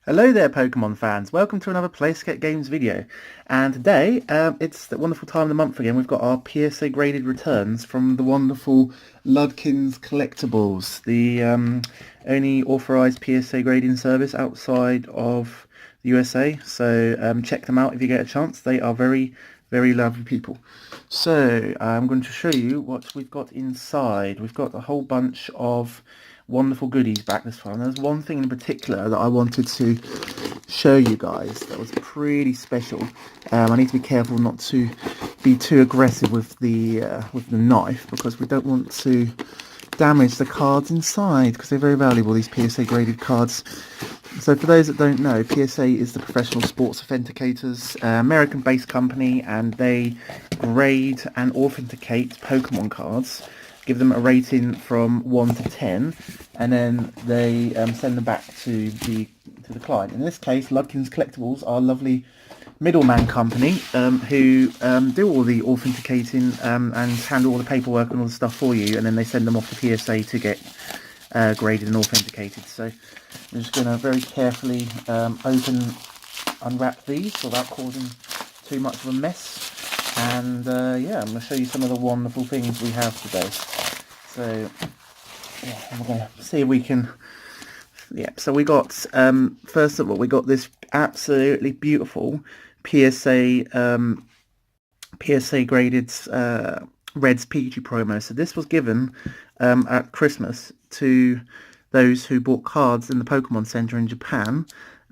Hello there Pokemon fans, welcome to another Playscape Games video, and today it's the wonderful time of the month again. We've got our PSA graded returns from the wonderful Ludkins Collectibles, the only authorised PSA grading service outside of the USA, so check them out if you get a chance. They are very, very lovely people. So I'm going to show you what we've got inside. We've got a whole bunch of wonderful goodies back this time. There's one thing in particular that I wanted to show you guys that was pretty special. I need to be careful not to be too aggressive with the knife, because we don't want to damage the cards inside, because they're very valuable, these PSA graded cards. So for those that don't know, PSA is the Professional Sports Authenticators, American-based company, and they grade and authenticate Pokemon cards, give them a rating from 1 to 10, and then they send them back to the client. In this case, Ludkins Collectibles are a lovely middleman company who do all the authenticating and handle all the paperwork and all the stuff for you, and then they send them off to PSA to get graded and authenticated. So I'm just going to very carefully unwrap these without causing too much of a mess. And yeah, I'm going to show you some of the wonderful things we have today. So yeah, I'm going to see if we can. Yeah, so we got first of all, we got this absolutely beautiful PSA graded Reds Pikachu promo. So this was given at Christmas to those who bought cards in the Pokemon Center in Japan.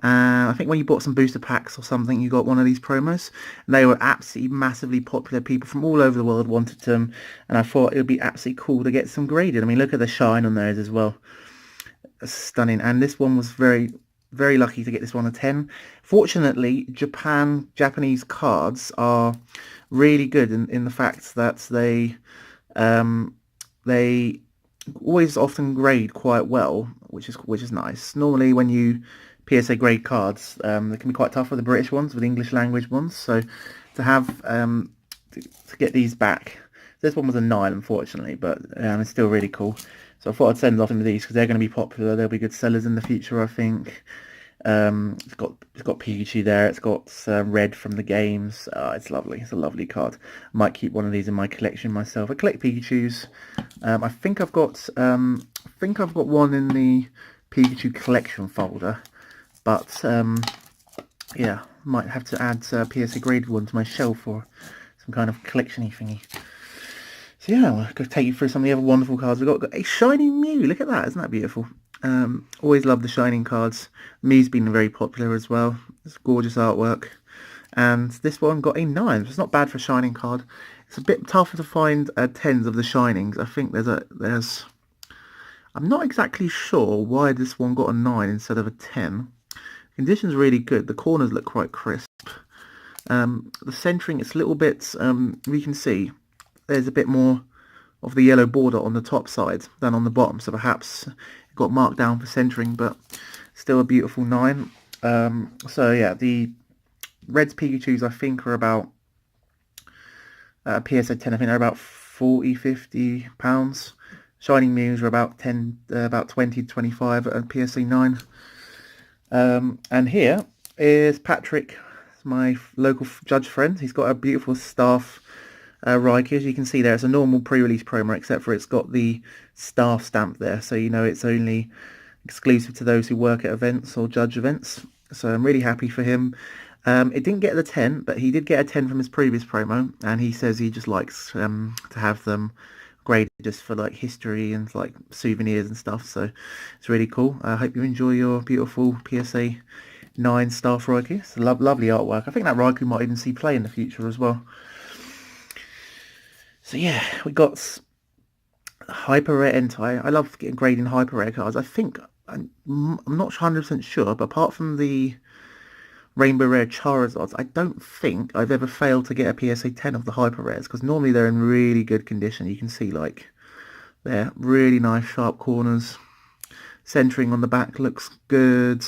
I think when you bought some booster packs or something, you got one of these promos. And they were absolutely massively popular. People from all over the world wanted them, and I thought it would be absolutely cool to get some graded. I mean, look at the shine on those as well. Stunning. And this one was very, very lucky to get this one a 10. Fortunately, Japanese cards are really good in the fact that they always often grade quite well, which is nice. Normally when you PSA grade cards, they can be quite tough with the British ones, with English language ones. So to have to get these back, this one was a 9 unfortunately, but it's still really cool. So I thought I'd send off some of these because they're going to be popular. They'll be good sellers in the future, I think. It's got Pikachu there. It's got Red from the games. It's lovely. It's a lovely card. I might keep one of these in my collection myself. I collect Pikachus. I think I've got one in the Pikachu collection folder. But yeah, might have to add PSA graded one to my shelf or some kind of collection-y thingy. So yeah, I'm going to take you through some of the other wonderful cards. We've got a shiny Mew. Look at that. Isn't that beautiful? Always love the shining cards. Mew's been very popular as well. It's gorgeous artwork. And this one got a 9. So it's not bad for a shining card. It's a bit tougher to find 10s of the shinings. I think there's I'm not exactly sure why this one got a 9 instead of a 10. Condition's really good. The corners look quite crisp. The centering, it's a little bit, we can see there's a bit more of the yellow border on the top side than on the bottom. So perhaps it got marked down for centering, but still a beautiful 9. So yeah, the Reds Pikachus I think are about, PSA 10, I think they're about 40-50 pounds. Shining Mews are about 20-25 at PSA 9. And here is Patrick, my local judge friend. He's got a beautiful staff Raikou. As you can see there, it's a normal pre-release promo, except for it's got the staff stamp there, so you know it's only exclusive to those who work at events or judge events. So I'm really happy for him. It didn't get the 10, but he did get a 10 from his previous promo, and he says he just likes to have them graded just for like history and like souvenirs and stuff. So it's really cool. I hope you enjoy your beautiful PSA 9 staff Raikou. It's a lovely artwork. I think that Raikou might even see play in the future as well. So yeah, we got Hyper Air Entei. I love getting grading Hyper Air cards. I think I'm not 100% sure, but apart from the Rainbow Rare Charizards, I don't think I've ever failed to get a PSA 10 of the Hyper Rares, because normally they're in really good condition. You can see like they're really nice sharp corners. Centering on the back looks good.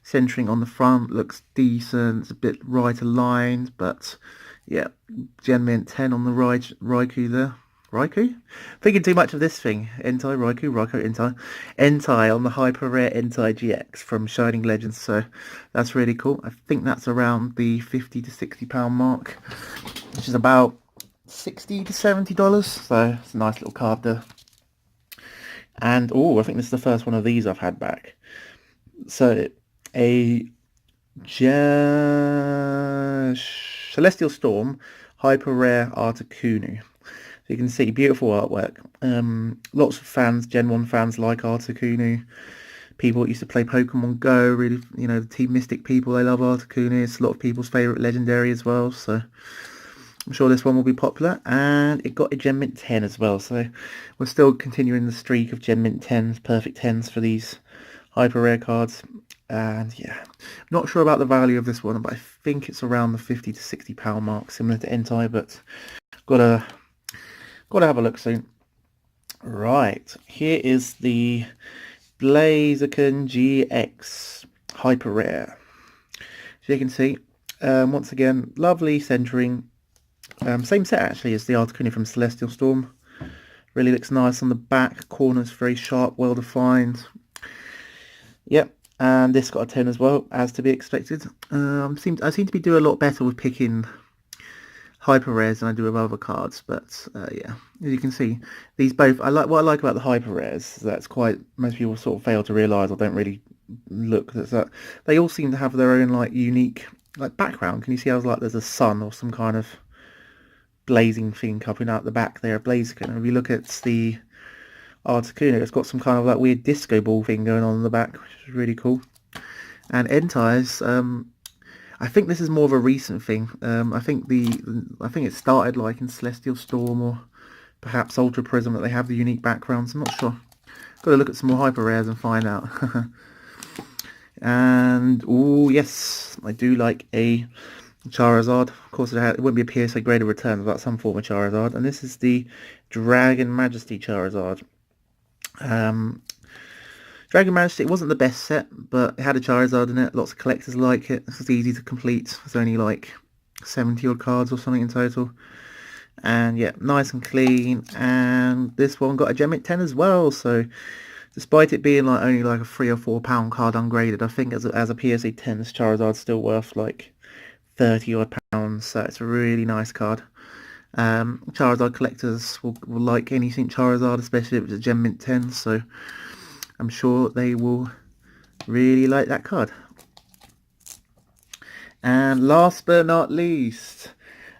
Centering on the front looks decent. It's a bit right aligned, but yeah, Gen Mint 10 on the right Raikou there. Raikou? Thinking too much of this thing. Entei, Raikou, Entei on the Hyper Rare Entei GX from Shining Legends. So that's really cool. I think that's around the £50 to £60 mark, which is about $60 to $70. So it's a nice little card there. And oh, I think this is the first one of these I've had back. So a Celestial Storm Hyper Rare Articuno. So you can see beautiful artwork. Lots of fans, Gen 1 fans like Articuno. People that used to play Pokemon Go, really, you know, the Team Mystic people, they love Articuno. It's a lot of people's favourite legendary as well, so I'm sure this one will be popular. And it got a Gen Mint 10 as well, so we're still continuing the streak of Gen Mint 10s, perfect 10s for these hyper rare cards. And yeah, I'm not sure about the value of this one, but I think it's around the £50 to £60 mark, similar to Entei, but gotta have a look soon. Right, here is the Blaziken GX Hyper Air. As you can see, once again, lovely centering. Same set actually as the Articuno from Celestial Storm. Really looks nice on the back. Corners very sharp, well defined. Yep, and this got a 10 as well, as to be expected. I seem to be doing a lot better with picking hyper rares than I do with other cards, but yeah, as you can see, these both, what I like about the hyper rares, that's quite, most people sort of fail to realise or don't really look, that they all seem to have their own like unique like background. Can you see how like there's a sun or some kind of blazing thing coming out the back there, Blaziken? If you look at the Articuno, it's got some kind of like weird disco ball thing going on in the back, which is really cool. And Entei's, I think this is more of a recent thing. I think it started like in Celestial Storm or perhaps Ultra Prism, that they have the unique backgrounds. I'm not sure. Got to look at some more hyper rares and find out. And oh yes, I do like a Charizard. Of course, it wouldn't be a PSA Graded return without some form of Charizard. And this is the Dragon Majesty Charizard. Dragon Majesty, it wasn't the best set, but it had a Charizard in it. Lots of collectors like it. It's easy to complete. There's only like 70 odd cards or something in total. And yeah, nice and clean. And this one got a Gen Mint 10 as well. So despite it being like only like a £3 or £4 card ungraded, I think as a PSA 10, this Charizard's still worth like 30 odd pounds. So it's a really nice card. Charizard collectors will like anything Charizard, especially if it's a Gen Mint 10. So I'm sure they will really like that card. And last but not least,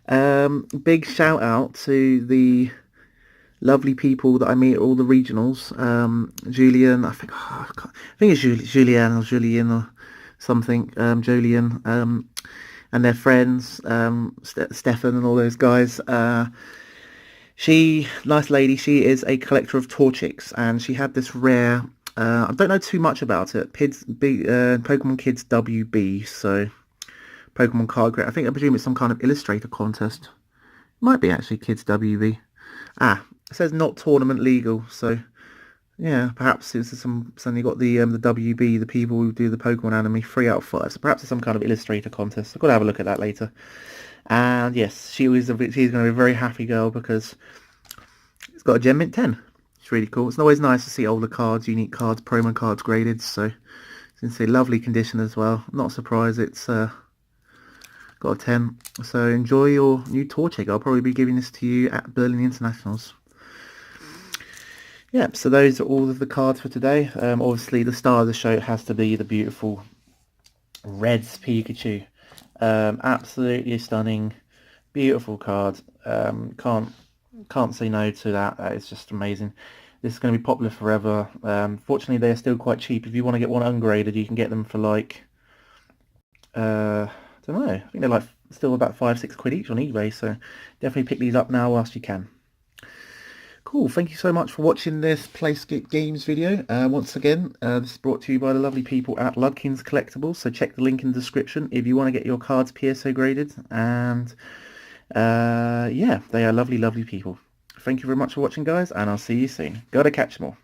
big shout out to the lovely people that I meet at all the regionals. Julian, I think it's Julian or Julian or something. Julian, and their friends, Stefan and all those guys. Nice lady. She is a collector of Torchics, and she had this rare. I don't know too much about it. Pokemon Kids WB, so Pokemon card grade. I presume it's some kind of illustrator contest. Might be actually Kids WB. It says not tournament legal, so yeah, perhaps it's suddenly got the WB, the people who do the Pokemon anime, 3 out of 5. So perhaps it's some kind of illustrator contest. I've got to have a look at that later. And yes, she's going to be a very happy girl because it's got a Gen Mint 10. It's really cool. It's always nice to see older cards, unique cards, promo cards graded. So it's in lovely condition as well. I'm not surprised it's got a 10. So enjoy your new Torchic. I'll probably be giving this to you at Berlin Internationals. Yeah, so those are all of the cards for today. Obviously, the star of the show has to be the beautiful Reds Pikachu. Absolutely stunning, beautiful card. Can't say no to that. That is just amazing. This is going to be popular forever. Fortunately, they're still quite cheap. If you want to get one ungraded, you can get them for like, I don't know. I think they're like still about £5-6 each on eBay. So definitely pick these up now whilst you can. Cool, thank you so much for watching this Playscape Games video. Once again, this is brought to you by the lovely people at Ludkins Collectibles, so check the link in the description if you want to get your cards PSA graded. And yeah, they are lovely, lovely people. Thank you very much for watching, guys, and I'll see you soon. Gotta catch them all.